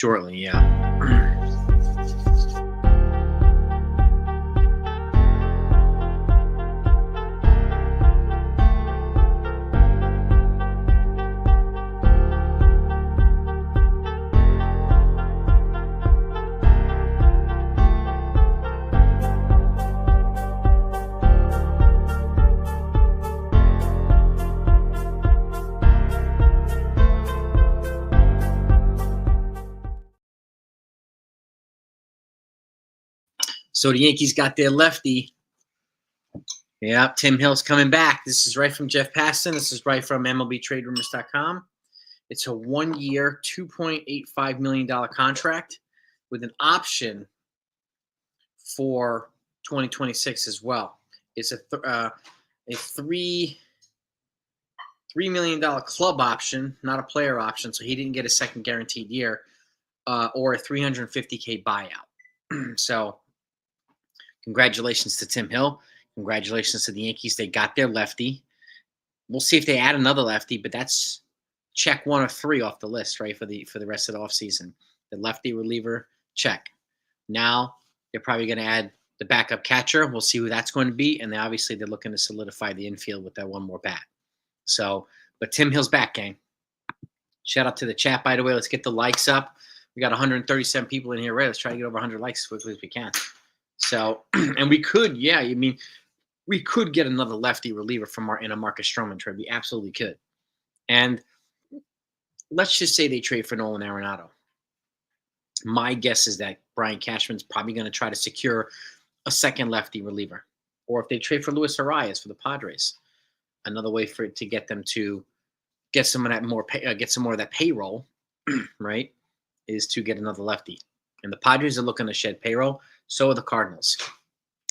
Shortly, yeah. So the Yankees got their lefty. Yeah, Tim Hill's coming back. This is right from Jeff Passan. This is right from MLBTradeRumors.com. It's a 1-year, $2.85 million contract with an option for 2026 as well. It's a $3 million club option, not a player option, so he didn't get a second guaranteed year, or a $350K buyout. So congratulations to Tim Hill. Congratulations to the Yankees. They got their lefty. We'll see if they add another lefty, but that's check 1 of 3 off the list, right, for the rest of the offseason. The lefty reliever, check. Now they're probably going to add the backup catcher. We'll see who that's going to be, and they're looking to solidify the infield with that one more bat. So, but Tim Hill's back, gang. Shout out to the chat, by the way. Let's get the likes up. We got 137 people in here, right? Let's try to get over 100 likes as quickly as we can. So, and we could, we could get another lefty reliever in a Marcus Stroman trade. We absolutely could. And let's just say they trade for Nolan Arenado. My guess is that Brian Cashman's probably going to try to secure a second lefty reliever. Or if they trade for Luis Arias for the Padres, another way for it to get them to get some of that get some more of that payroll, right, is to get another lefty. And the Padres are looking to shed payroll. So are the Cardinals.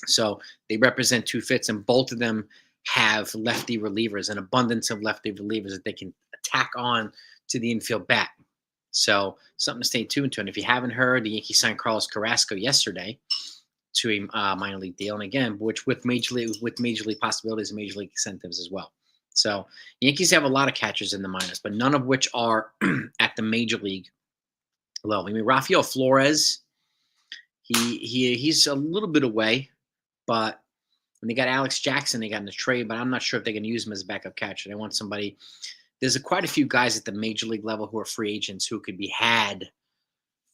So they represent 2 fits, and both of them have lefty relievers, an abundance of lefty relievers that they can tack on to the infield bat. So something to stay tuned to. And if you haven't heard, the Yankees signed Carlos Carrasco yesterday to a minor league deal, and again, which with major league possibilities and major league incentives as well. So Yankees have a lot of catchers in the minors, but none of which are at the major league level. I mean, Rafael Flores, he's a little bit away, but when they got Alex Jackson, they got in the trade, but I'm not sure if they can use him as a backup catcher. They want somebody. There's quite a few guys at the major league level who are free agents who could be had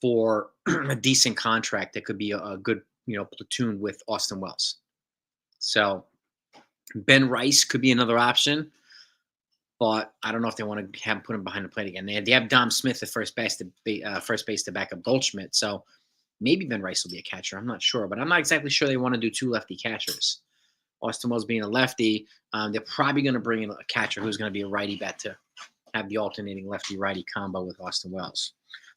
for a decent contract that could be a good, platoon with Austin Wells. So Ben Rice could be another option, but I don't know if they want to put him behind the plate again. They have Dom Smith at first base to back up Goldschmidt. So maybe Ben Rice will be a catcher. I'm not sure, but I'm not exactly sure they want to do 2 lefty catchers. Austin Wells being a lefty, they're probably going to bring in a catcher who's going to be a righty bat to have the alternating lefty-righty combo with Austin Wells.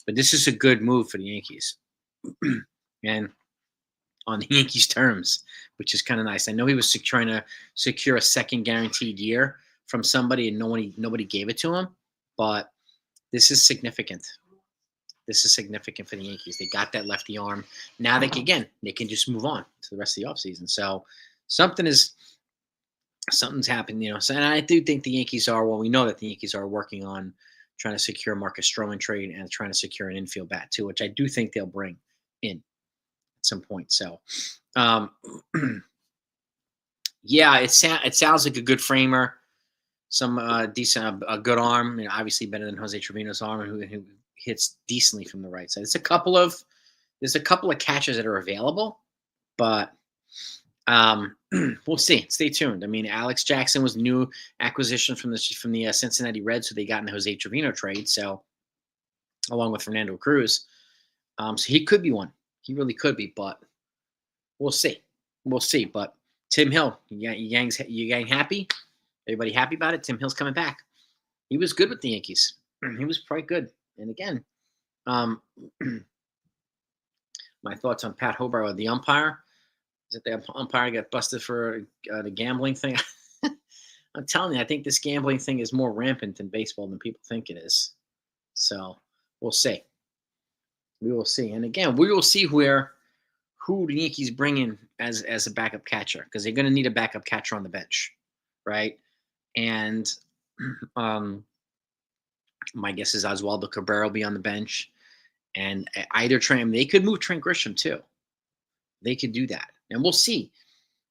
But this is a good move for the Yankees. And on the Yankees' terms, which is kind of nice. I know he was trying to secure a second guaranteed year from somebody, and nobody gave it to him. But this is significant. This is significant for the Yankees. They got that lefty arm. Now they can just move on to the rest of the offseason. So something's happened, So, and I do think the Yankees are. Well, we know that the Yankees are working on trying to secure a Marcus Stroman trade and trying to secure an infield bat too, which I do think they'll bring in at some point. So, yeah, it sounds like a good framer, some decent, a good arm. Obviously better than Jose Trevino's arm, who hits decently from the right side. There's a couple of catches that are available, but we'll see. Stay tuned. I mean, Alex Jackson was a new acquisition from the Cincinnati Reds, who they got in the Jose Trevino trade. So, along with Fernando Cruz, so he could be one. He really could be, but we'll see. We'll see. But Tim Hill, you gang happy? Everybody happy about it? Tim Hill's coming back. He was good with the Yankees. He was quite good. And again, my thoughts on Pat Hobart, the umpire. Is it the umpire got busted for the gambling thing? I'm telling you, I think this gambling thing is more rampant in baseball than people think it is. So we'll see. We will see. And again, we will see who the Yankees bring in as a backup catcher, because they're going to need a backup catcher on the bench, right? And my guess is Oswaldo Cabrera will be on the bench. And either Trent, they could move Trent Grisham too. They could do that, and we'll see.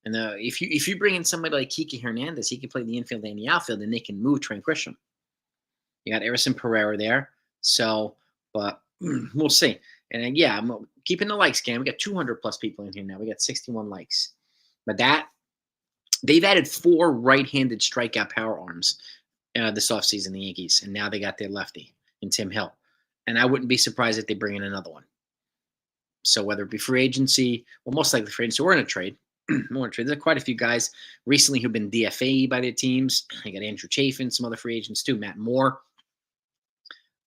And if you bring in somebody like Kike Hernandez, he can play the infield and the outfield, and they can move Trent Grisham. You got Erison Pereira there, so but we'll see. And yeah, I'm keeping the likes game. We got 200 plus people in here now. We got 61 likes, but they've added 4 right-handed strikeout power arms this offseason, the Yankees, and now they got their lefty in Tim Hill. And I wouldn't be surprised if they bring in another one. So whether it be free agency, well, most likely free agency, or in a trade. There are quite a few guys recently who've been DFA by their teams. You got Andrew Chafin, some other free agents too, Matt Moore.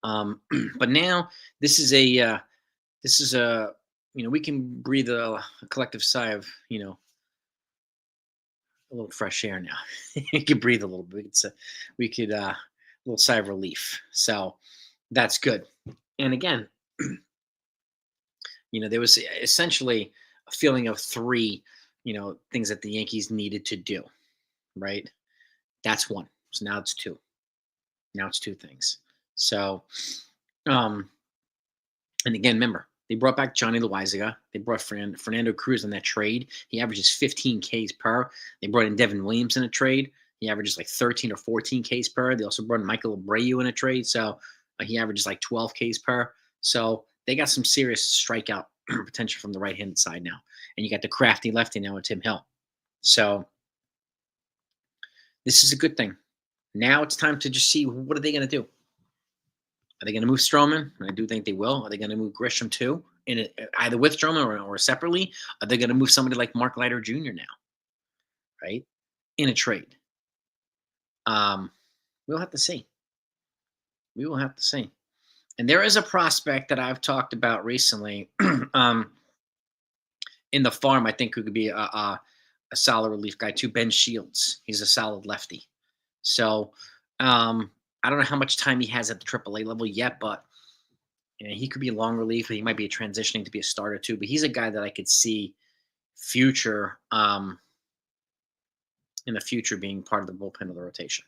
But now this is a we can breathe a collective sigh of a little fresh air now. We could breathe a little bit. We could a little sigh of relief. So that's good. And again, there was essentially a feeling of 3, things that the Yankees needed to do, right? That's 1. So now it's 2. Now it's 2 things. So, and again, remember, they brought back Johnny Loizaga. They brought Fernando Cruz in that trade. He averages 15 Ks per. They brought in Devin Williams in a trade. He averages like 13 or 14 Ks per. They also brought in Michael Abreu in a trade. So he averages like 12 Ks per. So they got some serious strikeout potential from the right-handed side now. And you got the crafty lefty now with Tim Hill. So this is a good thing. Now it's time to just see what are they going to do. Are they going to move Stroman? I do think they will. Are they going to move Grisham too? Either with Stroman or separately? Are they going to move somebody like Mark Leiter Jr. now? Right? In a trade. We'll have to see. We will have to see. And there is a prospect that I've talked about recently in the farm, I think, who could be a solid relief guy too, Ben Shields. He's a solid lefty. So I don't know how much time he has at the AAA level yet, but he could be a long relief. He might be transitioning to be a starter too. But he's a guy that I could see future in the future being part of the bullpen of the rotation.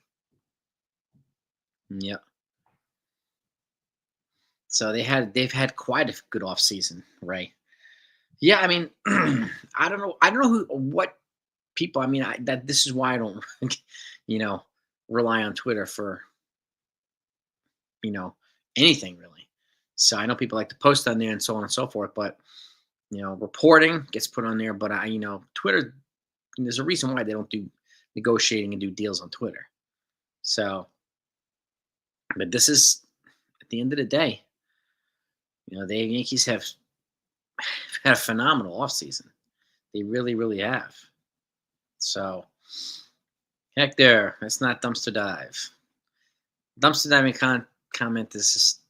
Yep. So they've had quite a good offseason, right? Yeah, I mean, I don't know what people. I mean, this is why I don't, rely on Twitter for, anything really. So I know people like to post on there and so on and so forth, but reporting gets put on there. But Twitter, there's a reason why they don't do negotiating and do deals on Twitter. So, but this is at the end of the day, the Yankees have had a phenomenal offseason. They really, really have. So, heck there. That's not dumpster dive. Dumpster diving comment is just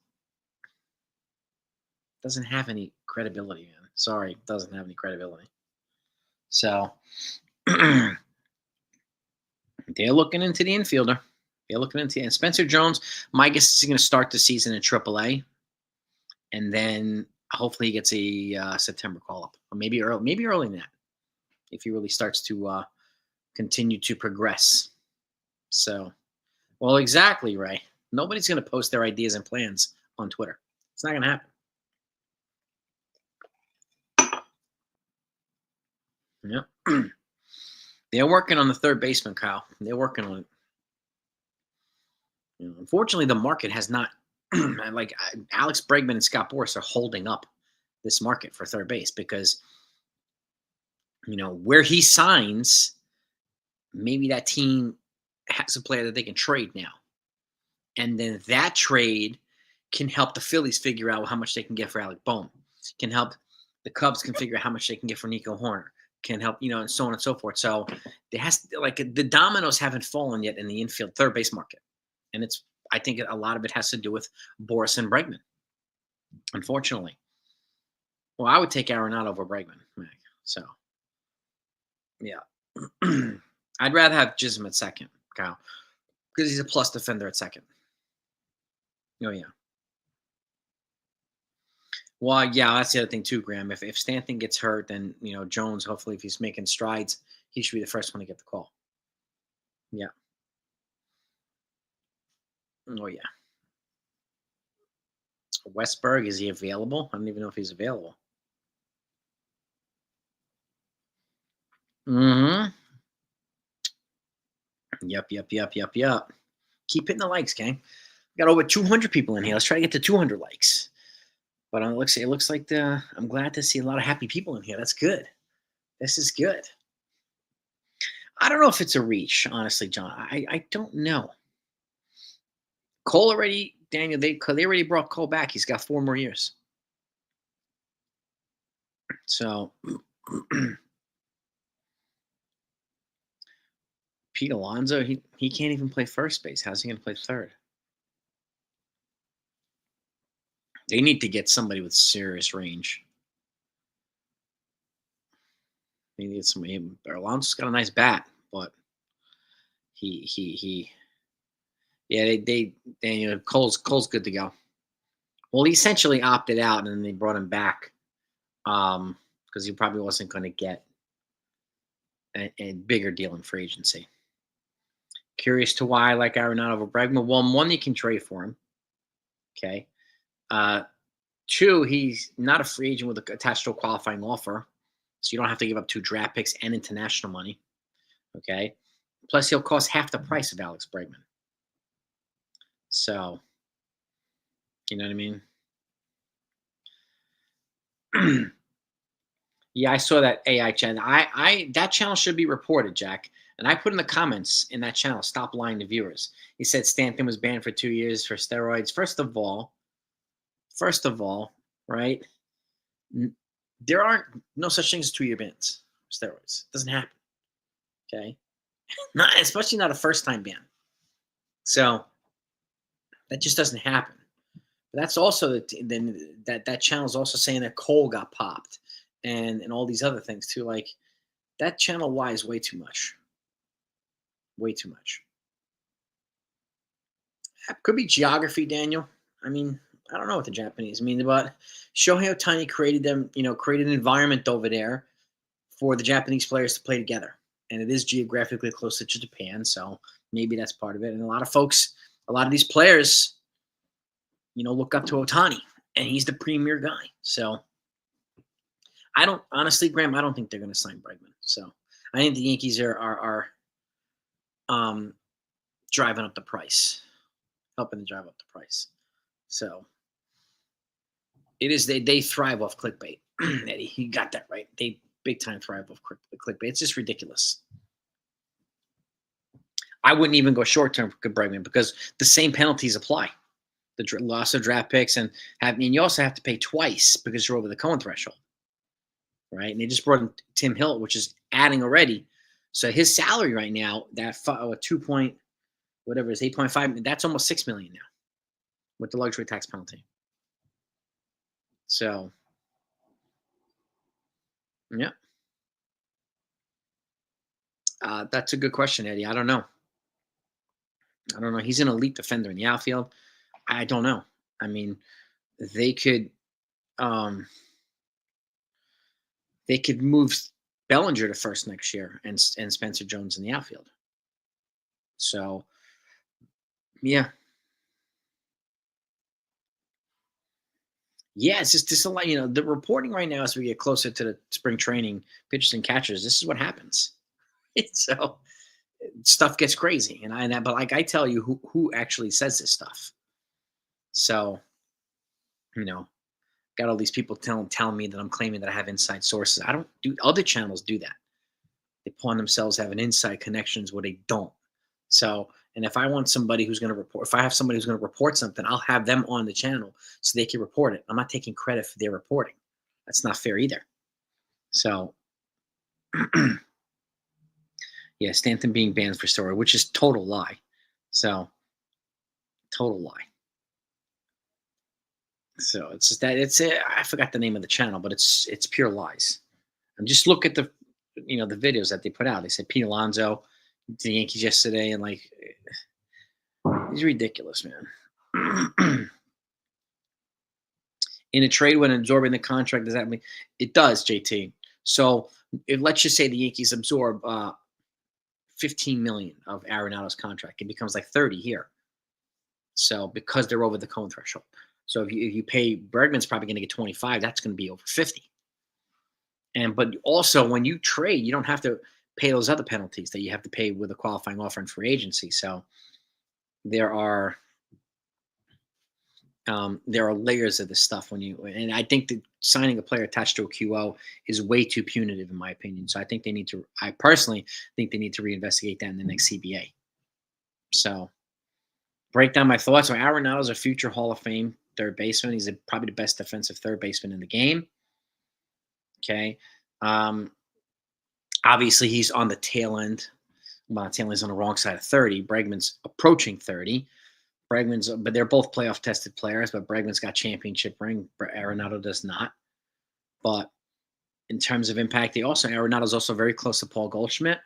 doesn't have any credibility, man. Sorry, doesn't have any credibility. So, they're looking into the infielder. They're looking into and Spencer Jones. My guess is he's going to start the season in AAA, and then hopefully he gets a September call up, or maybe early in that, if he really starts to continue to progress. So, well, exactly, Ray. Nobody's going to post their ideas and plans on Twitter. It's not going to happen. Yep. They're working on the third baseman, Kyle. They're working on it. Unfortunately, the market has not, like Alex Bregman and Scott Boras are holding up this market for third base because, where he signs, maybe that team has a player that they can trade now. And then that trade can help the Phillies figure out how much they can get for Alec Bohm. Can help the Cubs can figure out how much they can get for Nico Horner. Can help, and so on and so forth. So there has the dominoes haven't fallen yet in the infield third base market. And I think a lot of it has to do with Boras and Bregman, unfortunately. Well, I would take Arenado over Bregman. So, yeah. I'd rather have Chisholm at second, Kyle, because he's a plus defender at second. Oh, yeah. Well, yeah, that's the other thing too, Graham. If Stanton gets hurt, then, Jones, hopefully if he's making strides, he should be the first one to get the call. Yeah. Oh, yeah. Westberg, is he available? I don't even know if he's available. Mm-hmm. Yep. Keep hitting the likes, gang. We got over 200 people in here. Let's try to get to 200 likes. But it looks like I'm glad to see a lot of happy people in here. That's good. This is good. I don't know if it's a reach, honestly, John. I don't know. Cole already, Daniel, they already brought Cole back. He's got 4 more years. So Pete Alonso, he can't even play first base. How's he going to play third? They need to get somebody with serious range. They need somebody. Alonso's got a nice bat, but he yeah, they Cole's good to go. Well, he essentially opted out, and then they brought him back because he probably wasn't going to get a bigger deal in free agency. Curious to why I like Arenado over Bregman. Well, one, you can trade for him. Okay. 2, he's not a free agent with attached to a qualifying offer, so you don't have to give up 2 draft picks and international money. Okay. Plus, he'll cost half the price of Alex Bregman. So, you know what I mean? Yeah, I saw that AI channel. That channel should be reported, Jack. And I put in the comments in that channel, stop lying to viewers. He said Stanton was banned for 2 years for steroids. First of all, right? There aren't no such things as 2-year bans for steroids. It doesn't happen. Okay, not especially not a first-time ban. So that just doesn't happen. But that's also then that channel is also saying that Cole got popped and all these other things too. Like that channel Y is way too much. Way too much. Could be geography, Daniel. I mean, I don't know what the Japanese mean, but Shohei Ohtani created them, created an environment over there for the Japanese players to play together. And it is geographically closer to Japan, so maybe that's part of it. And a lot of these players, look up to Ohtani, and he's the premier guy. So honestly, Graham, I don't think they're going to sign Bregman. So I think the Yankees are driving up the price, helping to drive up the price. So it is they thrive off clickbait. Eddie, you got that right. They big time thrive off clickbait. It's just ridiculous. I wouldn't even go short term for Bregman because the same penalties apply. The loss of draft picks and you also have to pay twice because you're over the Cohen threshold, right? And they just brought in Tim Hill, which is adding already. So his salary right now, that 2 point whatever is 8.5, that's almost $6 million now with the luxury tax penalty. So, yeah. That's a good question, Eddie. I don't know. He's an elite defender in the outfield. I don't know. I mean, they could move Bellinger to first next year and Spencer Jones in the outfield. So, yeah. Yeah, it's just a lot. The reporting right now as we get closer to the spring training, pitchers and catchers, this is what happens. So stuff gets crazy, but like I tell you, who actually says this stuff. So, got all these people telling me that I'm claiming that I have inside sources. I don't do. Other channels do that. They pawn themselves having inside connections where they don't. So, and if I want somebody who's going to report, if I have somebody who's going to report something, I'll have them on the channel so they can report it. I'm not taking credit for their reporting. That's not fair either. So, yeah, Stanton being banned for steroid, which is total lie. So, total lie. So it's just that I forgot the name of the channel, but it's pure lies. And just look at the videos that they put out. They said Pete Alonso to the Yankees yesterday, and like he's ridiculous, man. In a trade when absorbing the contract, does that mean it does, JT? So let's just say the Yankees absorb $15 million of Arenado's contract, it becomes like 30 here. So because they're over the Cohen threshold. So if you pay Bregman's probably going to get 25, that's going to be over 50. But also when you trade, you don't have to pay those other penalties that you have to pay with a qualifying offer and free agency. So there are layers of this stuff and I think that signing a player attached to a QO is way too punitive in my opinion. So I personally think they need to reinvestigate that in the next CBA. So break down my thoughts. So Arenado's a future Hall of Fame third baseman. He's probably the best defensive third baseman in the game. Okay. Obviously he's on the tail end. Well, tail end is on the wrong side of 30. Bregman's approaching 30. But they're both playoff tested players, but Bregman's got championship ring. Arenado does not. But in terms of impact, Arenado's also very close to Paul Goldschmidt.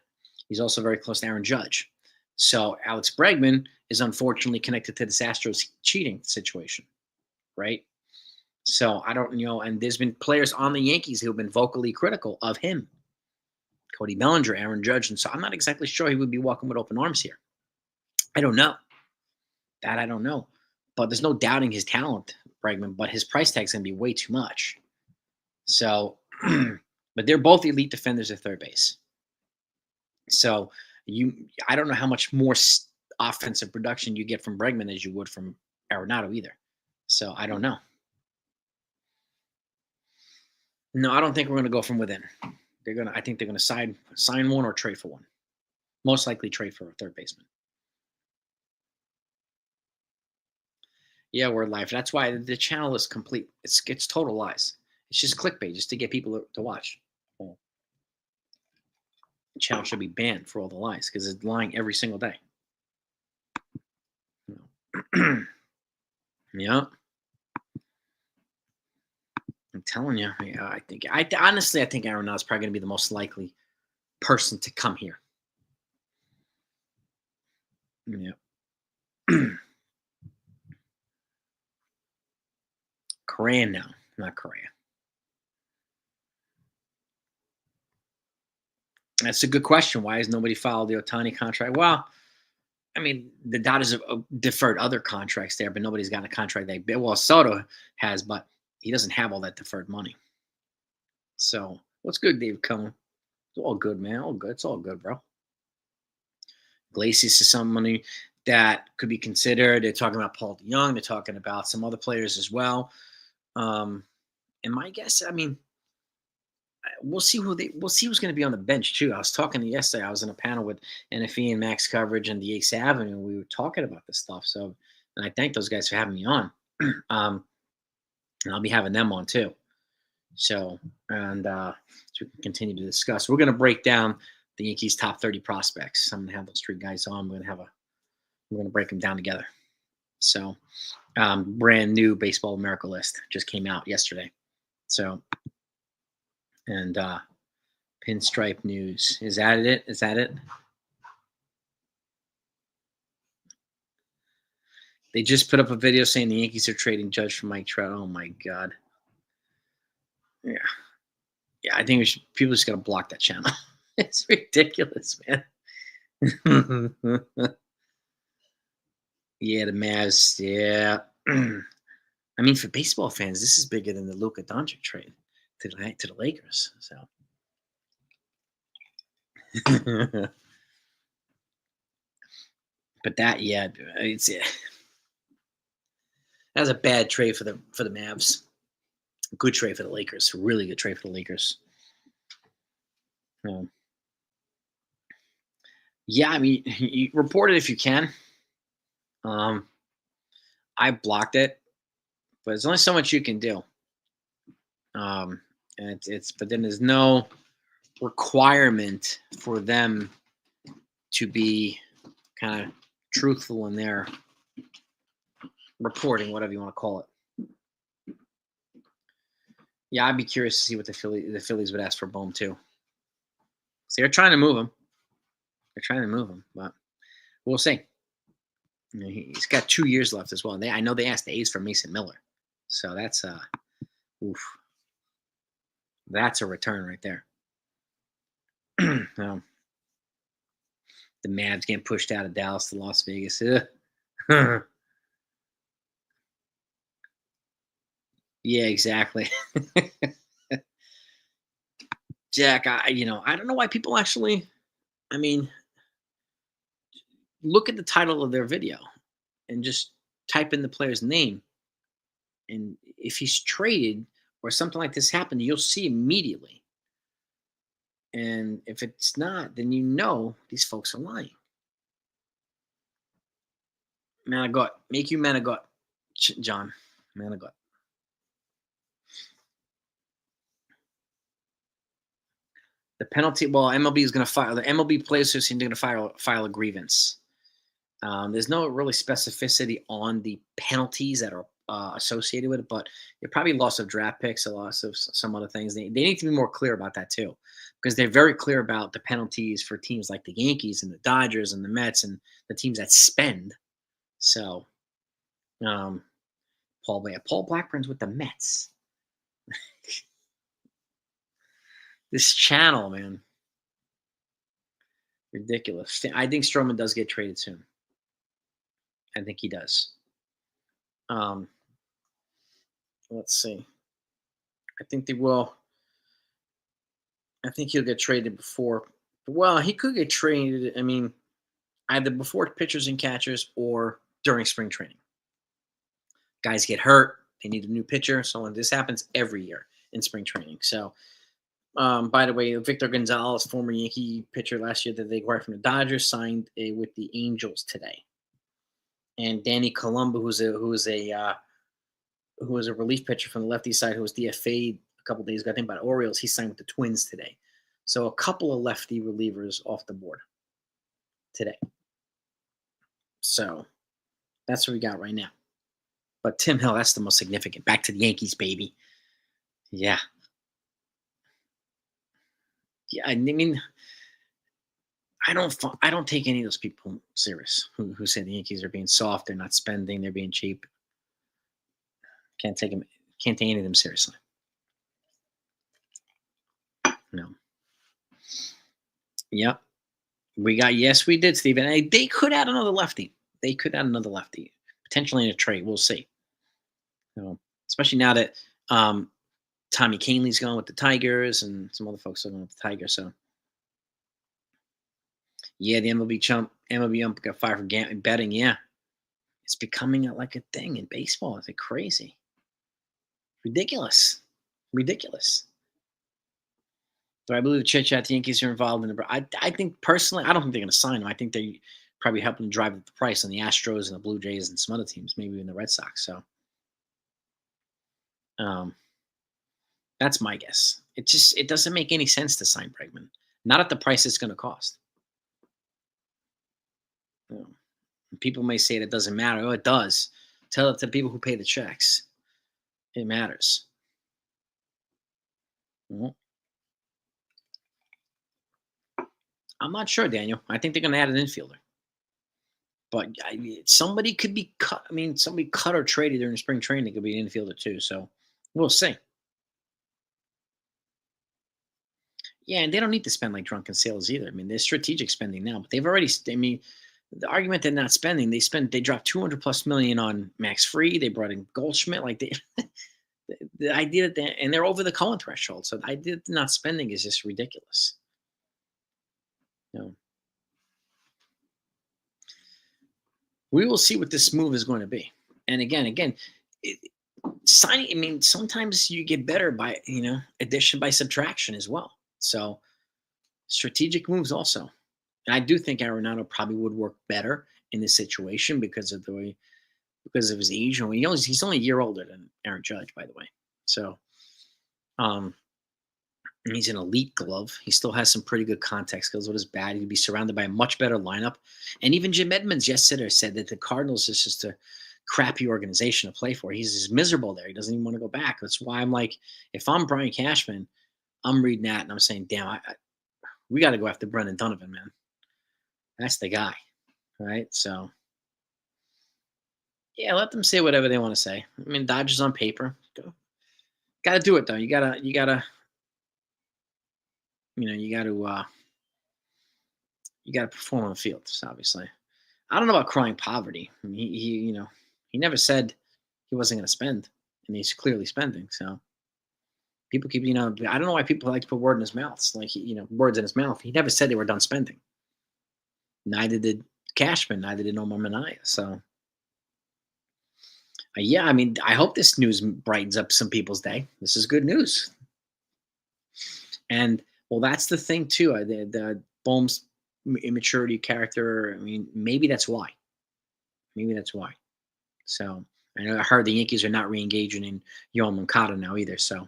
He's also very close to Aaron Judge. So Alex Bregman is unfortunately connected to this Astros cheating situation, right? So I don't and there's been players on the Yankees who have been vocally critical of him. Cody Bellinger, Aaron Judge, and so I'm not exactly sure he would be welcome with open arms here. I don't know. That I don't know. But there's no doubting his talent, Bregman, but his price tag's going to be way too much. So, but they're both elite defenders at third base. So I don't know how much more offensive production you get from Bregman as you would from Arenado either. So I don't know. No, I don't think we're going to go from within. I think they're going to sign one or trade for one. Most likely trade for a third baseman. Yeah, we're live. That's why the channel is complete. It's total lies. It's just clickbait, just to get people to watch. Well, the channel should be banned for all the lies because it's lying every single day. Yeah, I'm telling you. Yeah, honestly, I think Arenado's probably going to be the most likely person to come here. Yeah. Correa now, not Correa. That's a good question. Why has nobody filed the Ohtani contract? Well, I mean, the Dodgers have deferred other contracts there, but nobody's got a contract Soto has, but he doesn't have all that deferred money. So what's good, David Cohen? It's all good, man. All good. It's all good, bro. Iglesias is somebody that could be considered. They're talking about Paul DeYoung. They're talking about some other players as well. And my guess, I mean, we'll see who's going to be on the bench too. I was talking yesterday. I was in a panel with NFE and Max Coverage and the 8th Avenue. We were talking about this stuff. So, and I thank those guys for having me on. And I'll be having them on too. So, and so we can continue to discuss. We're going to break down the Yankees' top 30 prospects. I'm going to have those 3 guys on. We're going to break them down together. So, brand new Baseball America list just came out yesterday. So, and Pinstripe News. Is that it? Is that it? They just put up a video saying the Yankees are trading Judge for Mike Trout. Oh my God. Yeah. Yeah, I think people just gotta block that channel. It's ridiculous, man. Yeah, the Mavs. Yeah. I mean, for baseball fans, this is bigger than the Luka Doncic trade to the Lakers. So. But that, yeah, that was a bad trade for the Mavs. Good trade for the Lakers. Really good trade for the Lakers. Yeah, I mean, you report it if you can. I blocked it, but there's only so much you can do. And but then there's no requirement for them to be kind of truthful in their reporting, whatever you want to call it. Yeah, I'd be curious to see what the Phillies would ask for Bohm too. So they're trying to move him. But we'll see. He's got 2 years left as well. I know they asked the A's for Mason Miller, so that's that's a return right there. The Mavs getting pushed out of Dallas to Las Vegas. Yeah, exactly. Jack, I don't know why people actually. I mean, look at the title of their video and just type in the player's name, and if he's traded or something like this happened, you'll see immediately. And if it's not, then you know these folks are lying. Man of God, make you man of God, John, man of God. The penalty. Well, MLB is going to file. The MLB Players Association is going to file a grievance. There's no really specificity on the penalties that are associated with it, but it probably loss of draft picks, a loss of some other things. They need to be more clear about that too, because they're very clear about the penalties for teams like the Yankees and the Dodgers and the Mets and the teams that spend. So, um, Paul Blackburn's with the Mets. This channel, man, ridiculous. I think Stroman does get traded soon. I think he does. Um, let's see. I think they will. I think he'll get traded before. Well, he could get traded. I mean, either before pitchers and catchers or during spring training. Guys get hurt. They need a new pitcher. So on. This happens every year in spring training. So, by the way, Victor Gonzalez, former Yankee pitcher last year that they acquired from the Dodgers, signed with the Angels today. And Danny Columbo, who was a relief pitcher from the lefty side, who was DFA'd a couple days ago, I think by the Orioles, he signed with the Twins today. So a couple of lefty relievers off the board today. So that's what we got right now. But Tim Hill, that's the most significant. Back to the Yankees, baby. Yeah. Yeah, I mean, I don't take any of those people serious who say the Yankees are being soft, they're not spending, they're being cheap. Can't take them. Can't take any of them seriously. No. Yep. Yes, we did, Stephen. They could add another lefty. They could add another lefty, potentially in a trade. We'll see. So, especially now that Tommy Kahnle's going with the Tigers and some other folks are going with the Tigers. So, yeah, the MLB ump got fired for betting. Yeah, it's becoming like a thing in baseball. It's like crazy, ridiculous, ridiculous. Do I believe Chit Chat the Yankees are involved in the? I think personally, I don't think they're going to sign him. I think they probably helping drive up the price on the Astros and the Blue Jays and some other teams, maybe even the Red Sox. So, um, that's my guess. It doesn't make any sense to sign Bregman, not at the price it's going to cost. You know, people may say it doesn't matter. Oh, it does. Tell it to people who pay the checks. It matters. Mhm. I'm not sure, Daniel. I think they're going to add an infielder. But somebody could be cut. I mean, somebody cut or traded during spring training could be an infielder too. So we'll see. Yeah, and they don't need to spend like drunken sailors either. I mean, they're strategic spending now, but they've already. I mean, the argument they're not spending, they dropped 200 plus million on Max Free. They brought in Goldschmidt. Like the idea that they're over the Cohen threshold. So the idea that they're not spending is just ridiculous. You know, we will see what this move is going to be. And again, it, signing. I mean, sometimes you get better by addition by subtraction as well. So strategic moves also. And I do think Arenado probably would work better in this situation because of his age. And he's only a year older than Aaron Judge, by the way. So he's an elite glove. He still has some pretty good contact skills with his bat. He'd be surrounded by a much better lineup. And even Jim Edmonds yesterday said that the Cardinals is just a crappy organization to play for. He's just miserable there. He doesn't even want to go back. That's why I'm like, if I'm Brian Cashman, I'm reading that and I'm saying, damn, we got to go after Brendan Donovan, man. That's the guy, right? So, yeah, let them say whatever they want to say. I mean, Dodgers on paper. Got to do it though. You gotta, you got to, you got to perform on the field. Obviously, I don't know about crying poverty. I mean, he never said he wasn't going to spend, and he's clearly spending. So people keep, I don't know why people like to put word in his mouth, like words in his mouth. He never said they were done spending. Neither did Cashman. Neither did Omar Minaya. So yeah, I mean, I hope this news brightens up some people's day. This is good news. And well, that's the thing too. The Bohm's immaturity character. I mean, maybe that's why. Maybe that's why. So I heard the Yankees are not re-engaging in Yoel Moncada now either. So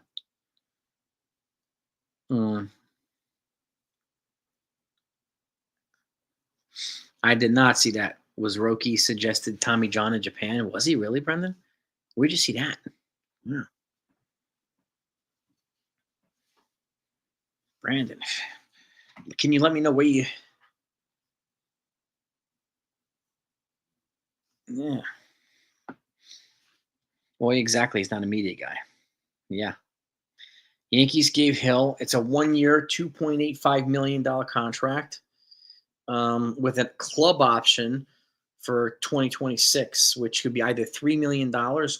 I did not see that. Was Roki suggested Tommy John in Japan? Was he really, Brendan? Where'd you see that? Yeah. Brandon, can you let me know where you? Yeah. Well, exactly. He's not a media guy. Yeah. Yankees gave Hill. It's a 1-year, $2.85 million contract with a club option for 2026, which could be either $3 million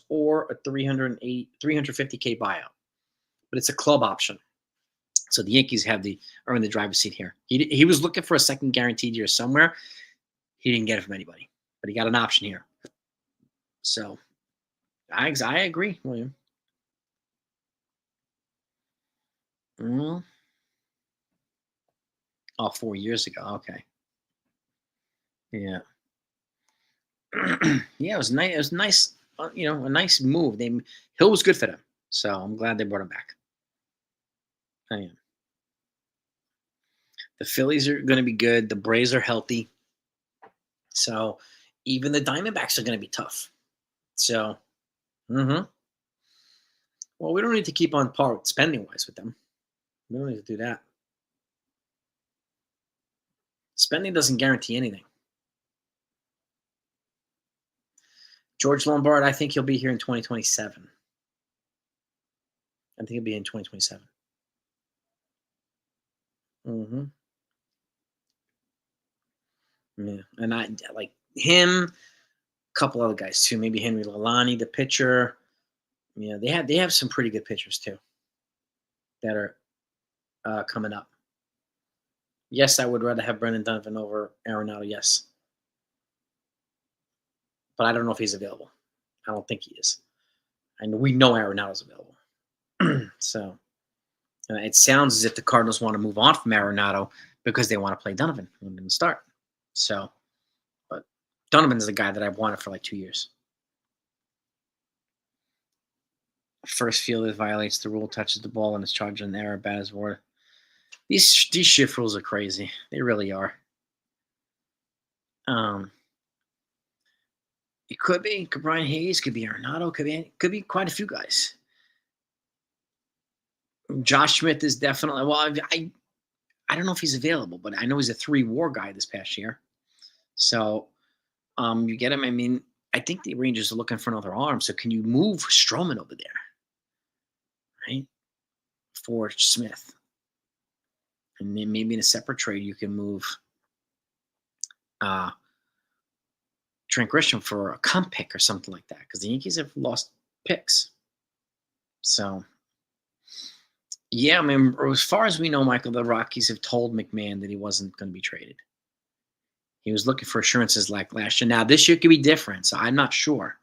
or a 350K buyout. But it's a club option. So the Yankees are in the driver's seat here. He was looking for a second guaranteed year somewhere. He didn't get it from anybody, but he got an option here. So I agree, William. Well, 4 years ago. Okay. Yeah. Yeah, it was nice. It was nice. A nice move. Hill was good for them, so I'm glad they brought him back. I am. The Phillies are going to be good. The Braves are healthy, so even the Diamondbacks are going to be tough. So, well, we don't need to keep on par spending wise with them. We don't need to do that. Spending doesn't guarantee anything. George Lombard, I think he'll be here in 2027. I think he'll be in 2027. Yeah, and I like him. A couple other guys too. Maybe Henry Lalani, the pitcher. Yeah, they have some pretty good pitchers too that are coming up. Yes, I would rather have Brendan Donovan over Arenado. Yes, but I don't know if he's available. I don't think he is. And we know Arenado's available. So it sounds as if the Cardinals want to move on from Arenado because they want to play Donovan in the start. So, but Donovan's the guy that I've wanted for like 2 years. First fielder violates the rule, touches the ball, and is charged an error, bad as war. These shift rules are crazy. They really are. It could be Brian Hayes, could be Arenado, could be quite a few guys. Josh Smith is definitely I don't know if he's available, but I know he's a 3-WAR guy this past year. So you get him. I mean, I think the Rangers are looking for another arm. So can you move Stroman over there, right, for Smith? And then maybe in a separate trade, you can move Trent Grisham for a comp pick or something like that, because the Yankees have lost picks. So, yeah, I mean, as far as we know, Michael, the Rockies have told McMahon that he wasn't going to be traded. He was looking for assurances like last year. Now, this year could be different, so I'm not sure.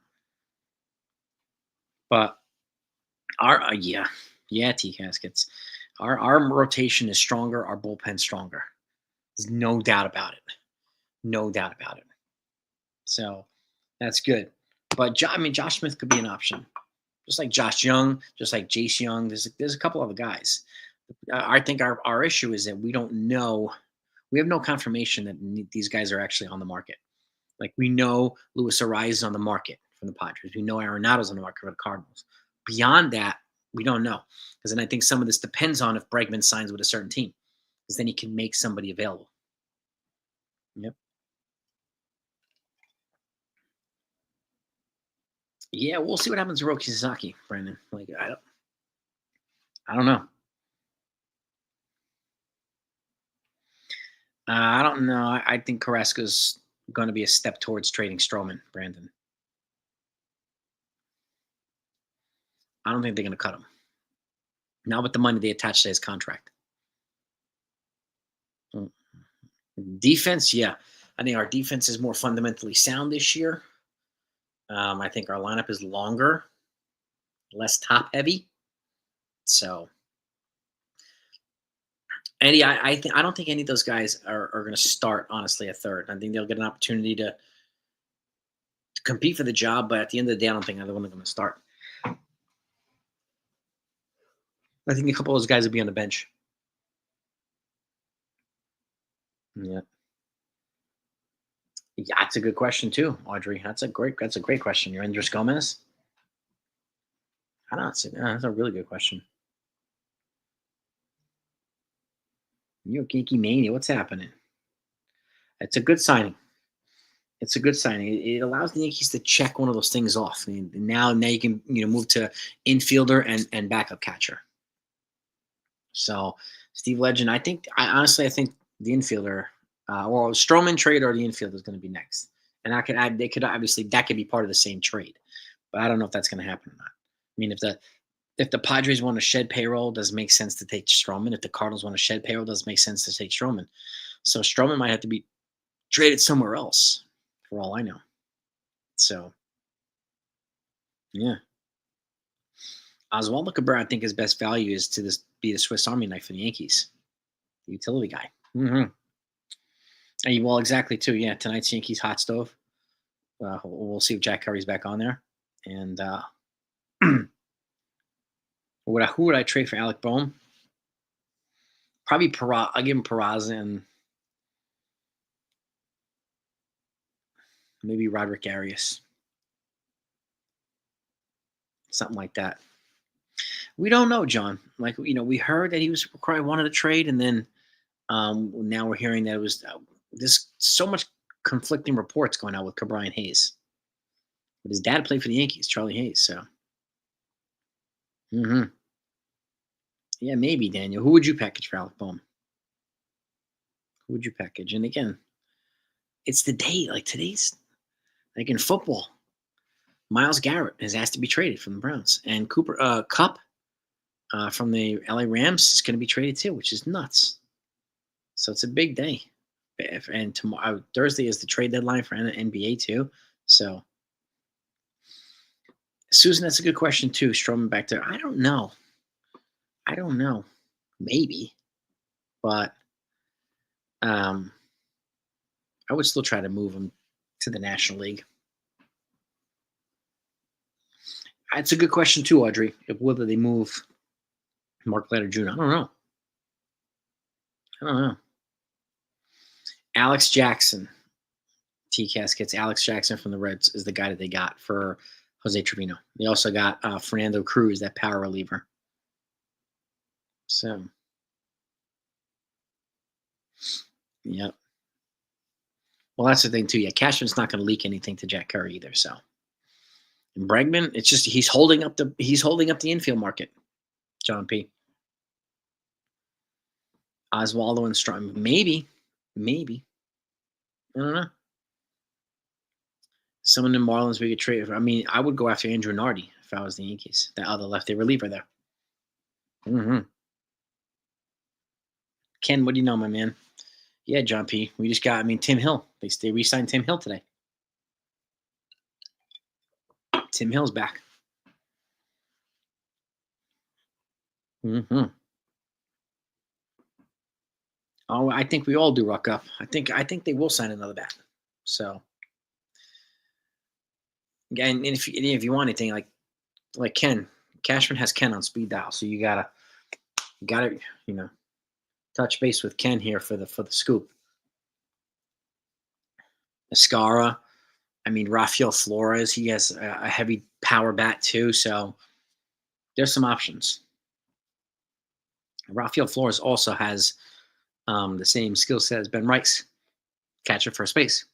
But T-Caskets. Our rotation is stronger. Our bullpen's stronger. There's no doubt about it. No doubt about it. So that's good. But Josh Smith could be an option, just like Josh Young, just like Jace Young. There's a couple other guys. I think our issue is that we don't know. We have no confirmation that these guys are actually on the market. Like, we know Luis Ariz is on the market from the Padres. We know Arenado's on the market for the Cardinals. Beyond that, we don't know. Because then I think some of this depends on if Bregman signs with a certain team. Because then he can make somebody available. Yep. Yeah, we'll see what happens to Roki Sasaki, Brandon. Like, I don't know. I don't know. I think Carrasco's going to be a step towards trading Stroman, Brandon. I don't think they're going to cut him. Not with the money they attached to his contract. Mm. Defense, yeah. I think our defense is more fundamentally sound this year. I think our lineup is longer, less top heavy. So, Andy, I don't think any of those guys are going to start honestly at third. I think they'll get an opportunity to compete for the job, but at the end of the day, I don't think either one of them going to start. I think a couple of those guys will be on the bench. Yeah. Yeah, that's a good question too, Audrey. That's a great question. You're Andres Gomez. I don't see. That's a really good question. You're geeky mania. What's happening? It's a good signing. It's a good signing. It allows the Yankees to check one of those things off. And now you can move to infielder and backup catcher. So Steve Legend, I think I think the infielder or Stroman trade or the infielder is going to be next. And they could obviously that could be part of the same trade, but I don't know if that's going to happen or not. I mean, if the Padres want to shed payroll, does it make sense to take Stroman? If the Cardinals want to shed payroll, does it make sense to take Stroman? So Stroman might have to be traded somewhere else, for all I know. So, yeah. Oswaldo Cabrera, I think his best value is to be the Swiss Army knife for the Yankees, the utility guy. Well, exactly too. Yeah, tonight's Yankees hot stove. We'll see if Jack Curry's back on there, and who would I trade for Alec Boehm? Probably Peraza. I'll give him Peraza and maybe Roderick Arias. Something like that. We don't know, John. Like, we heard that he was wanted to trade, and then now we're hearing that it was there's so much conflicting reports going on with Cabrian Hayes. But his dad played for the Yankees, Charlie Hayes. So, yeah, maybe Daniel. Who would you package for Alec Boehm? Who would you package? And again, it's the day. Like today's, like in football, Myles Garrett has asked to be traded from the Browns, and Cooper Kupp from the LA Rams is going to be traded too, which is nuts. So it's a big day. And tomorrow, Thursday is the trade deadline for NBA too. So, Susan, that's a good question too. Stroman back there. I don't know. Maybe, but I would still try to move him to the National League. It's a good question too, Audrey. Whether they move Mark Leonard Jr. I don't know. Alex Jackson. TCAS gets Alex Jackson from the Reds is the guy that they got for Jose Trevino. They also got Fernando Cruz, that power reliever. So, yep. Well, that's the thing too. Yeah, Cashman's not going to leak anything to Jack Curry either. So, and Bregman, it's just he's holding up the infield market. John P. Oswaldo and Strom, maybe. I don't know. Someone in Marlins we could trade. I mean, I would go after Andrew Nardi if I was the Yankees. That other lefty reliever there. Ken, what do you know, my man? Yeah, John P. We just got. Tim Hill. They re-signed Tim Hill today. Tim Hill's back. Oh, I think we all do rock up. I think they will sign another bat. So, and if you want anything like Ken, Cashman has Ken on speed dial, so you gotta touch base with Ken here for the scoop. Escara, Rafael Flores, he has a heavy power bat too, so there's some options. Rafael Flores also has the same skill set as Ben Rice, catcher first base.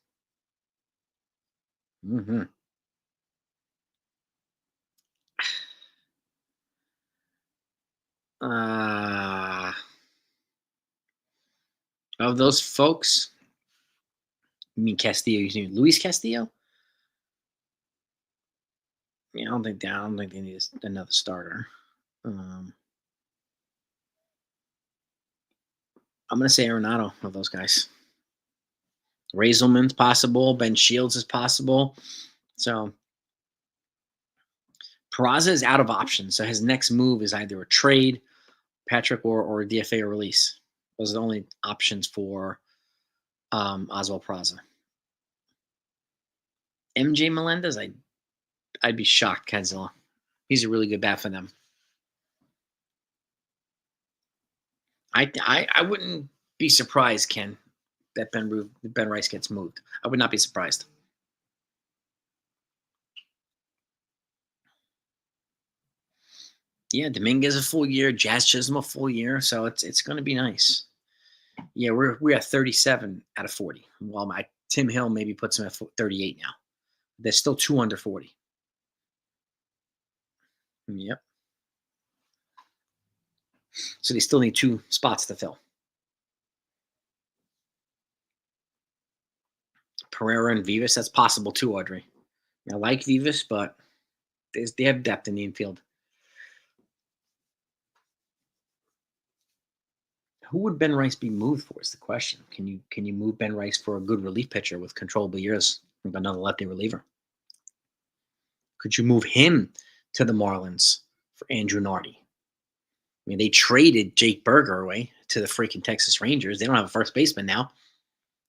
Of those folks, you mean Castillo? You mean Luis Castillo? Yeah, I don't think they need another starter. Um, I'm gonna say Arenado of those guys. Raiselman's possible. Ben Shields is possible. So Peraza is out of options. So his next move is either a trade, Patrick, or a DFA or release. Those are the only options for Oswald Peraza. MJ Melendez, I'd be shocked, Kenzilla. He's a really good bat for them. I wouldn't be surprised, Ken, that Ben Rice gets moved. I would not be surprised. Yeah, Dominguez a full year, Jazz Chisholm a full year, so it's going to be nice. Yeah, we're at 37 out of 40. Well, my Tim Hill maybe puts him at 38 now. There's still two under 40. Yep. So they still need two spots to fill. Pereira and Vivas, that's possible too, Audrey. I like Vivas, but they have depth in the infield. Who would Ben Rice be moved for? Is the question. Can you move Ben Rice for a good relief pitcher with controllable years, another lefty reliever? Could you move him to the Marlins for Andrew Nardi? I mean, they traded Jake Berger away to the freaking Texas Rangers. They don't have a first baseman now,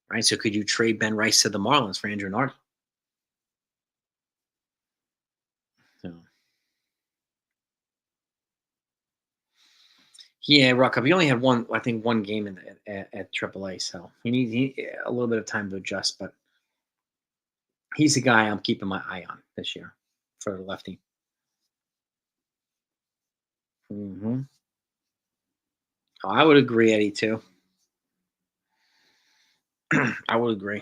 right? So could you trade Ben Rice to the Marlins for Andrew Nardi? So, yeah, Ruckup. He only had I think, one game at AAA, so he needs a little bit of time to adjust. But he's the guy I'm keeping my eye on this year for the lefty. Mm-hmm. Oh, I would agree, Eddie, too. I would agree.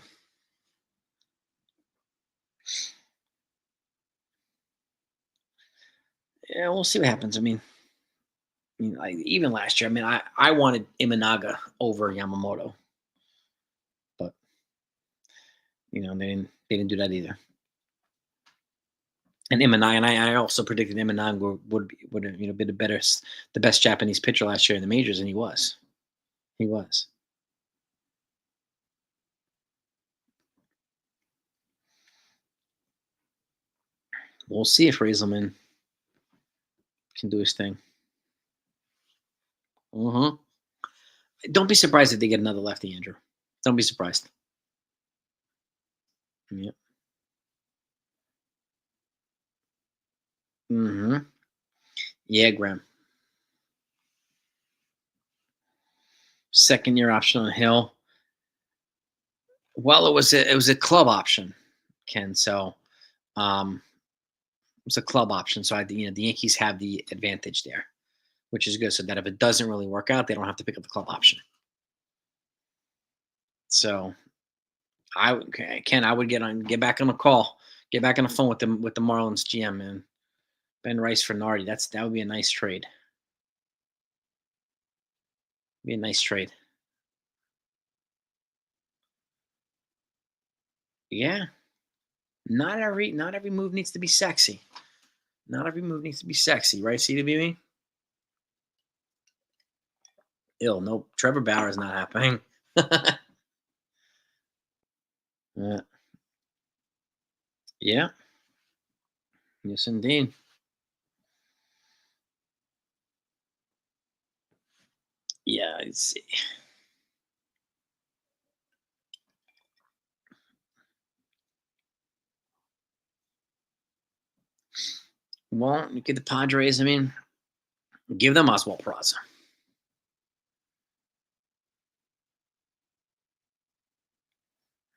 Yeah, we'll see what happens. Like, even last year, I wanted Imanaga over Yamamoto, but they didn't do that either. And Imanaga, and I also predicted Imanaga would be the best Japanese pitcher last year in the majors, and he was. He was. We'll see if Raiselman can do his thing. Uh-huh. Don't be surprised if they get another lefty, Andrew. Don't be surprised. Yep. Mm-hmm. Yeah, Graham. Second year option on Hill. Well, it was a club option, Ken. So it was a club option. So the Yankees have the advantage there, which is good. So that if it doesn't really work out, they don't have to pick up the club option. So Ken, I would get back on the call, get back on the phone with the Marlins GM, man. Ben Rice for Nardi. That would be a nice trade. Be a nice trade. Yeah. Not every move needs to be sexy. Not every move needs to be sexy, right, CWB? Nope. Trevor Bauer is not happening. Yeah. Yeah. Yes, indeed. Yeah. Well, you get the Padres. Give them Oswald Peraza.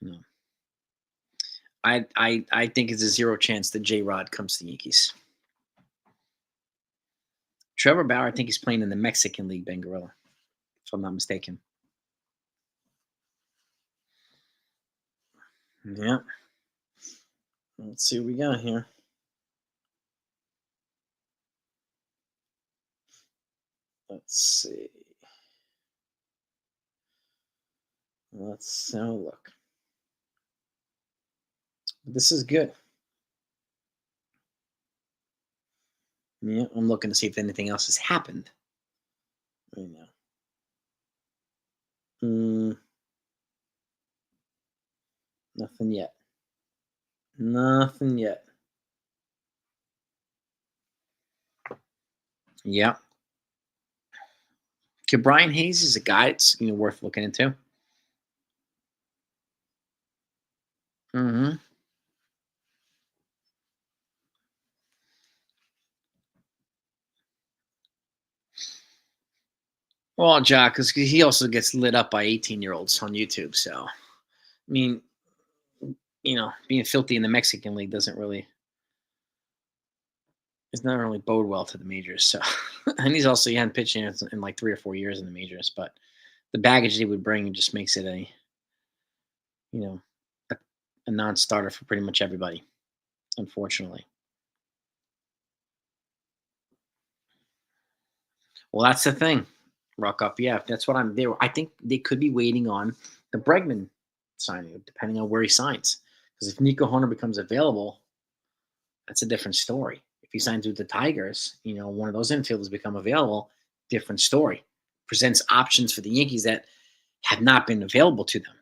No. I think it's a zero chance that J Rod comes to the Yankees. Trevor Bauer, I think he's playing in the Mexican League, Ben Gorilla, if I'm not mistaken. Yeah. Let's see what we got here. Let's see. Let's have a look. This is good. Yeah, I'm looking to see if anything else has happened right now. Mm, nothing yet. Nothing yet. Yeah. Okay, Brian Hayes is a guy it's worth looking into. Hmm. Well, Jack, because he also gets lit up by 18-year-olds on YouTube. So, I mean, being filthy in the Mexican League does not really bode well to the majors. So, and he hadn't pitched in like 3 or 4 years in the majors, but the baggage he would bring just makes it you know a, a non-starter for pretty much everybody, unfortunately. Well, that's the thing. Rock up, yeah. That's what I'm there. I think they could be waiting on the Bregman signing, depending on where he signs. Because if Nico Hunter becomes available, that's a different story. If he signs with the Tigers, one of those infielders become available, different story. Presents options for the Yankees that have not been available to them.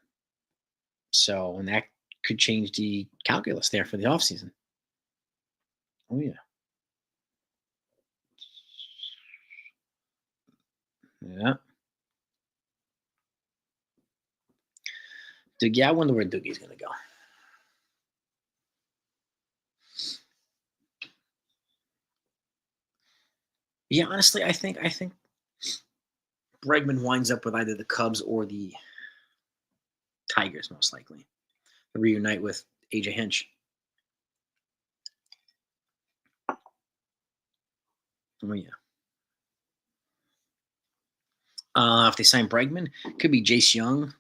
So, and that could change the calculus there for the offseason. Oh, yeah. Yeah. Doogie, I wonder where Doogie's going to go. Yeah, honestly, I think Bregman winds up with either the Cubs or the Tigers, most likely. Reunite with AJ Hinch. Oh, yeah. If they sign Bregman, could be Jace Young,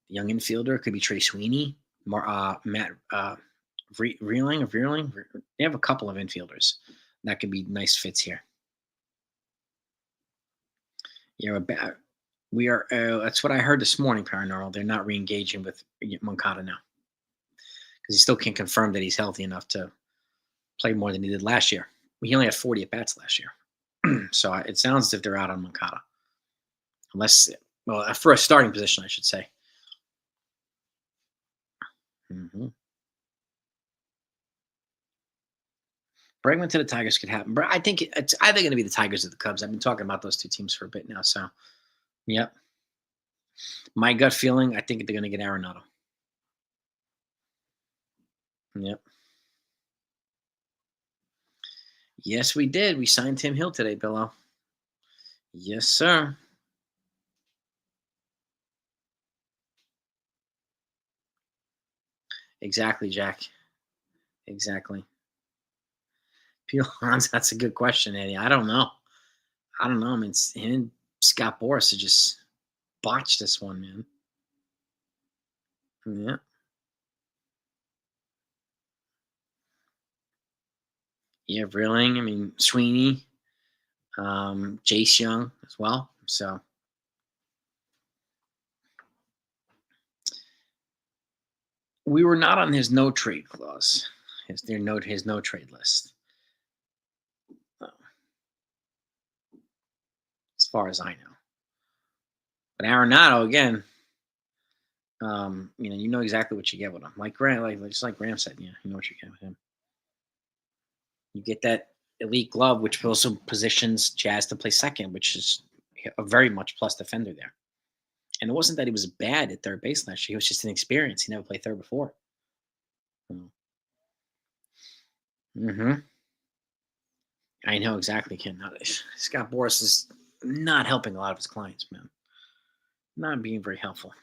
the young infielder. Could be Trey Sweeney, Matt Reeling or Veerling. They have a couple of infielders that could be nice fits here. We are. That's what I heard this morning. Paranormal. They're not re-engaging with Moncada now because he still can't confirm that he's healthy enough to play more than he did last year. He only had 40 at bats last year, so it sounds as if they're out on Moncada, unless for a starting position, I should say. Hmm. Bregman to the Tigers could happen, but I think it's either going to be the Tigers or the Cubs. I've been talking about those two teams for a bit now, so yep. My gut feeling, I think they're going to get Arenado. Yep. Yes, we did. We signed Tim Hill today, Billo. Yes, sir. Exactly, Jack. Exactly. Peel Hans, that's a good question, Eddie. I don't know. I don't know. I mean, him and Scott Boras have just botched this one, man. Yeah. Yeah, Vrilling. I mean, Sweeney, Jace Young as well. So we were not on his no trade clause. His no trade list. uh, As far as I know. But Arenado again, you know exactly what you get with him. Like Graham, just like Graham said, yeah, you know what you get with him. You get that elite glove, which also positions Jazz to play second, which is a very much plus defender there. And it wasn't that he was bad at third base last year; he was just inexperienced. He never played third before. Mm-hmm. I know exactly, Ken. Scott Boras is not helping a lot of his clients, man. Not being very helpful.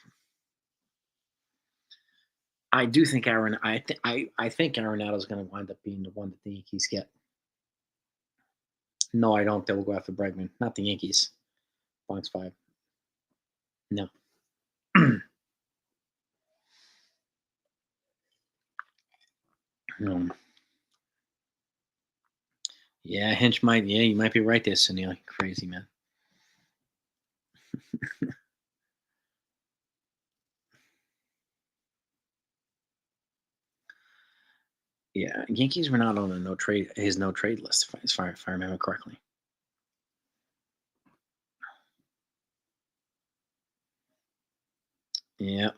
I do think I think Arenado is going to wind up being the one that the Yankees get. No, I don't. They will go after Bregman, not the Yankees. Bronx Five. No. No. Yeah, Hinch might. Yeah, you might be right there, Sunil. Crazy man. Yeah, Yankees were not on a no trade list, if I remember correctly. Yeah,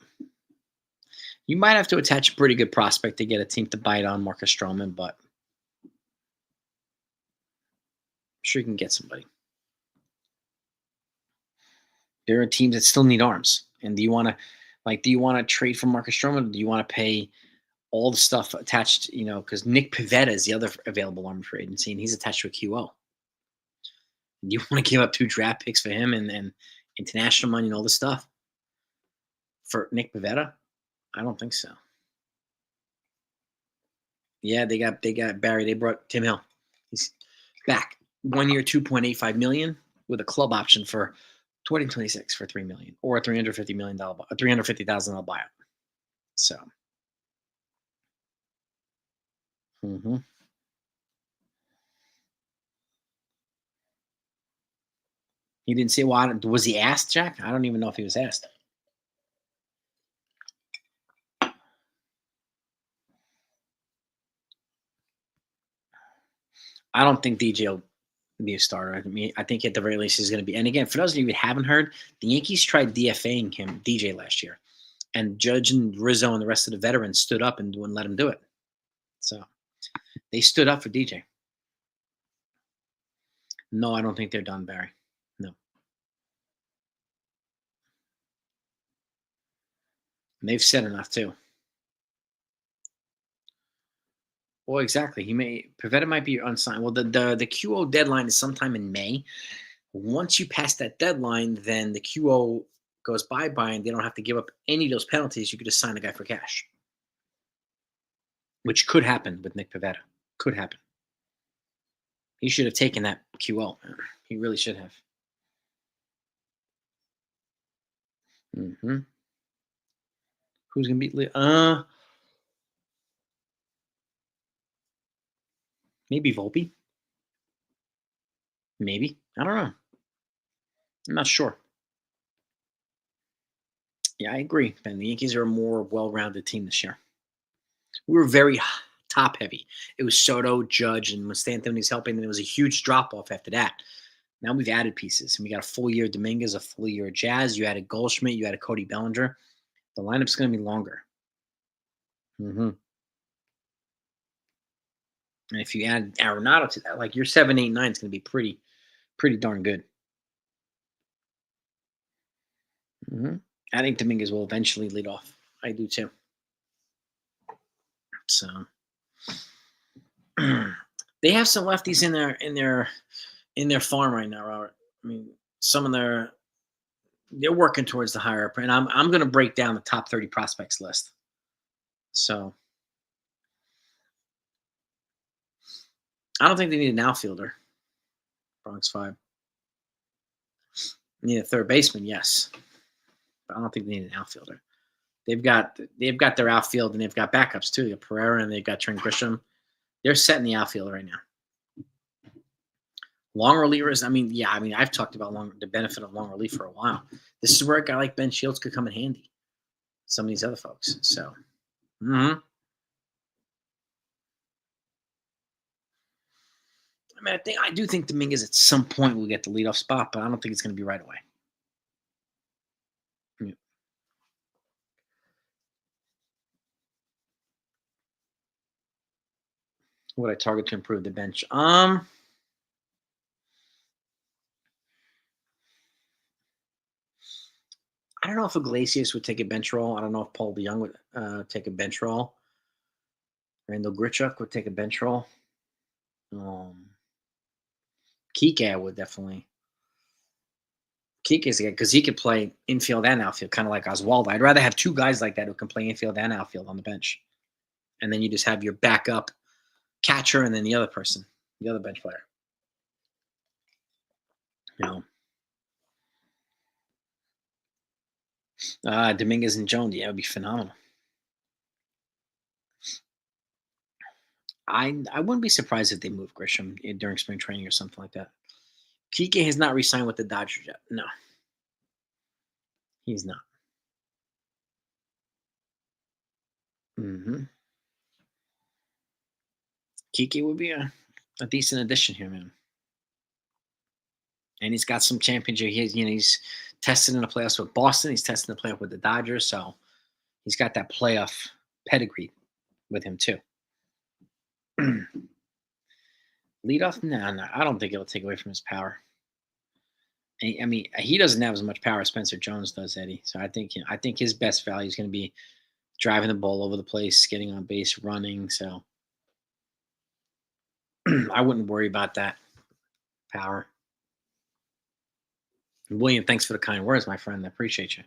you might have to attach a pretty good prospect to get a team to bite on Marcus Stroman, but I'm sure you can get somebody. There are teams that still need arms, and do you want to trade for Marcus Stroman? Or do you want to pay all the stuff attached? Because Nick Pivetta is the other available arm for agency, and he's attached to a QO. Do you want to give up 2 draft picks for him and international money and all this stuff for Nick Pivetta? I don't think so. Yeah, they got Barry. They brought Tim Hill. He's back 1 year, 2.85 million with a club option for 2026 for 3 million or a $350 million, a $350,000 buyout. So, hmm he didn't say why. Was he asked, Jack? I don't even know if he was asked. I don't think DJ will be a starter. I think at the very least he's going to be. And again, for those of you who haven't heard, the Yankees tried DFAing him, DJ, last year, and Judge and Rizzo and the rest of the veterans stood up and wouldn't let him do it. So they stood up for DJ. No, I don't think they're done, Barry. No, and they've said enough too. Well, exactly. Pavetta might be unsigned. Well, the QO deadline is sometime in May. Once you pass that deadline, then the QO goes bye-bye, and they don't have to give up any of those penalties. You could just sign the guy for cash, which could happen with Nick Pivetta. Could happen. He should have taken that QO. He really should have. Who's gonna beat Lee? Maybe Volpe. Maybe. I don't know. I'm not sure. Yeah, I agree, Ben. The Yankees are a more well-rounded team this year. We were very top heavy. It was Soto, Judge, and when Stanton's helping, then it was a huge drop off after that. Now we've added pieces, and we got a full year of Dominguez, a full year of Jazz. You added Goldschmidt, you added Cody Bellinger. The lineup's going to be longer. And if you add Arenado to that, like your 7, 8, 9 is going to be pretty darn good. I think Dominguez will eventually lead off. I do too. So they have some lefties in their farm right now, Robert. I mean, some of they're working towards the higher up, and I'm going to break down the top 30 prospects list. So I don't think they need an outfielder. Bronx 5. They need a third baseman, yes, but I don't think they need an outfielder. They've got their outfield, and they've got backups too. They got Pereira, and they've got Trent Grisham. They're setting the outfield right now. Long relievers. I've talked about the benefit of long relief for a while. This is where a guy like Ben Shields could come in handy. Some of these other folks. So, I do think Dominguez at some point will get the leadoff spot, but I don't think it's going to be right away. Would I target to improve the bench? I don't know if Iglesias would take a bench role. I don't know if Paul DeYoung would take a bench role. Randall Grichuk would take a bench role. Kike would definitely. Kike's because he could play infield and outfield, kind of like Oswaldo. I'd rather have 2 guys like that who can play infield and outfield on the bench, and then you just have your backup catcher and then the other person, the other bench player. Dominguez and Jones, yeah, it would be phenomenal. I wouldn't be surprised if they move Grisham during spring training or something like that. Kike has not re-signed with the Dodgers yet. No, he's not. Kiki would be a decent addition here, man. And he's got some championship. He's tested in the playoffs with Boston. He's tested in the playoff with the Dodgers. So he's got that playoff pedigree with him too. Lead off? No. I don't think it'll take away from his power. I mean, he doesn't have as much power as Spencer Jones does, Eddie. So I think his best value is going to be driving the ball over the place, getting on base, running. So I wouldn't worry about that power. William, thanks for the kind words, my friend. I appreciate you.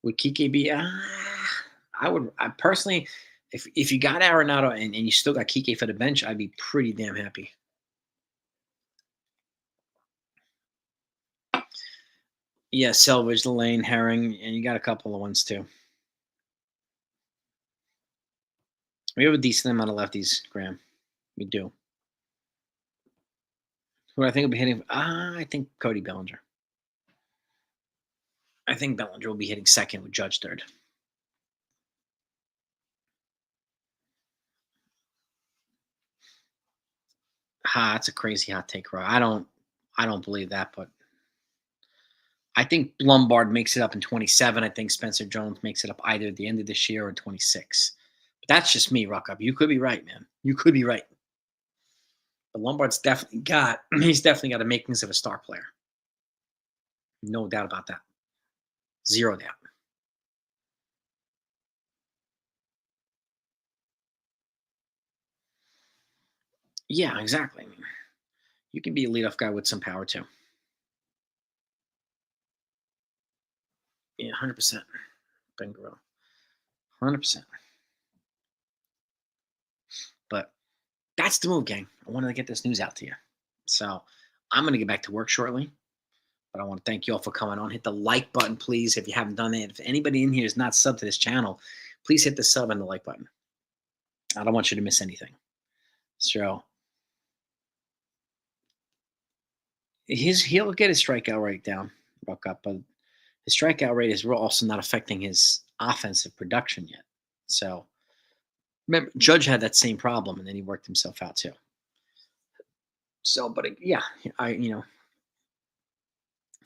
Would Kike be? I would. I personally, if you got Arenado and you still got Kike for the bench, I'd be pretty damn happy. Yeah, Selvage, Lane, Herring, and you got a couple of ones too. We have a decent amount of lefties, Graham. We do. Who I think will be hitting? I think Cody Bellinger. I think Bellinger will be hitting second with Judge third. That's a crazy hot take, bro. I don't believe that, but I think Lombard makes it up in 27. I think Spencer Jones makes it up either at the end of this year or 26. But that's just me, Ruck Up. You could be right, man. You could be right. But Lombard's definitely got the makings of a star player. No doubt about that. Zero doubt. Yeah, exactly. I mean, you can be a leadoff guy with some power too. Yeah, 100%. Ben Guerrero. 100%. But that's the move, gang. I wanted to get this news out to you. So I'm going to get back to work shortly. But I want to thank you all for coming on. Hit the like button, please, if you haven't done it. If anybody in here is not subbed to this channel, please hit the sub and the like button. I don't want you to miss anything. So he'll get his strikeout rate down, Buck Up, but his strikeout rate is also not affecting his offensive production yet. So remember, Judge had that same problem, and then he worked himself out too. So, but yeah, that's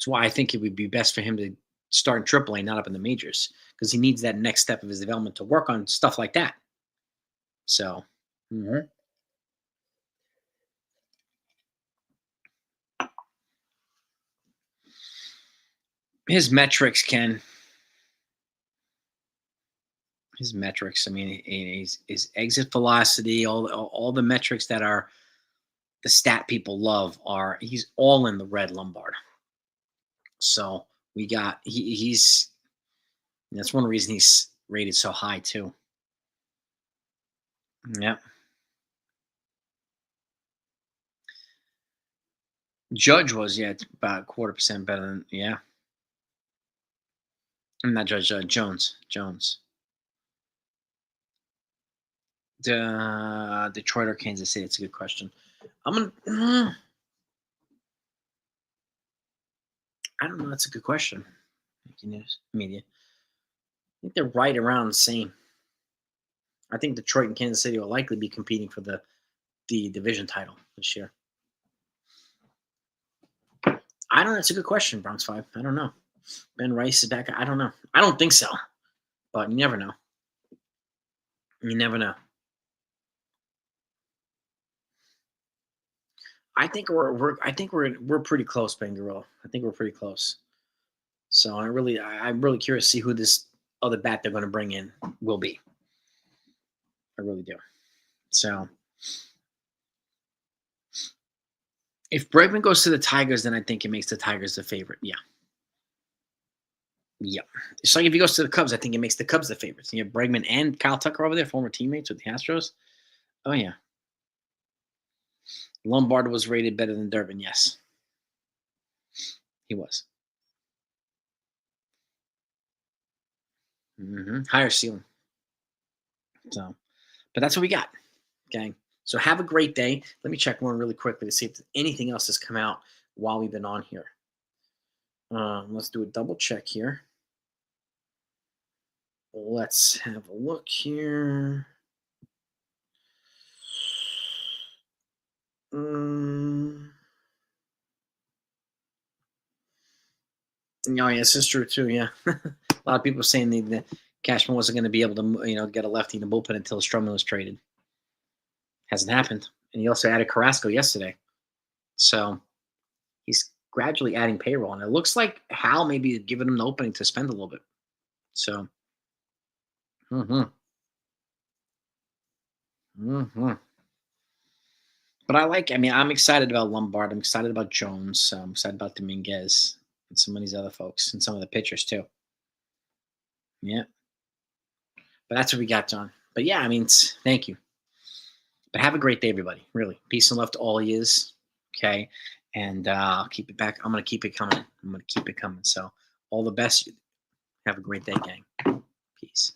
why I think it would be best for him to start in AAA, not up in the majors, because he needs that next step of his development to work on stuff like that. So, his metrics can. His metrics. I mean, his exit velocity, all the metrics that are the stat people love are. He's all in the red, Lombard. So we got he's. That's one reason he's rated so high too. Yeah. Judge was, yeah, it's about 0.25% better than, yeah. I'm not Judge, Jones. Detroit or Kansas City? It's a good question. I'm gonna. I don't know. That's a good question. News media. I think they're right around the same. I think Detroit and Kansas City will likely be competing for the division title this year. I don't know. It's a good question, Bronx 5. I don't know. Ben Rice is back. I don't know. I don't think so. But you never know. You never know. I think we're pretty close, Ben Guerrero. I think we're pretty close. So I'm really curious to see who this other bat they're going to bring in will be. I really do. So if Bregman goes to the Tigers, then I think it makes the Tigers the favorite. Yeah. Yeah. It's like if he goes to the Cubs, I think it makes the Cubs the favorites. You have Bregman and Kyle Tucker over there, former teammates with the Astros. Oh, yeah. Lombard was rated better than Durbin. Yes. He was. Higher ceiling. So, but that's what we got, gang. So have a great day. Let me check one really quickly to see if anything else has come out while we've been on here. Let's do a double check here. Let's have a look here. Mm, oh, yeah, this is true too. Yeah, a lot of people saying the Cashman wasn't going to be able to, get a lefty in the bullpen until Stroman was traded. Hasn't happened, and he also added Carrasco yesterday, so he's gradually adding payroll, and it looks like Hal maybe giving him the opening to spend a little bit. So, hmm hmm but I mean, I'm excited about Lombard. I'm excited about Jones. I'm excited about Dominguez and some of these other folks and some of the pitchers too. Yeah, but that's what we got, John. But yeah, I mean, thank you. But have a great day, everybody. Really, peace and love to all yous. Okay, and I'll keep it back. I'm gonna keep it coming. I'm gonna keep it coming. So, all the best. Have a great day, gang. Peace.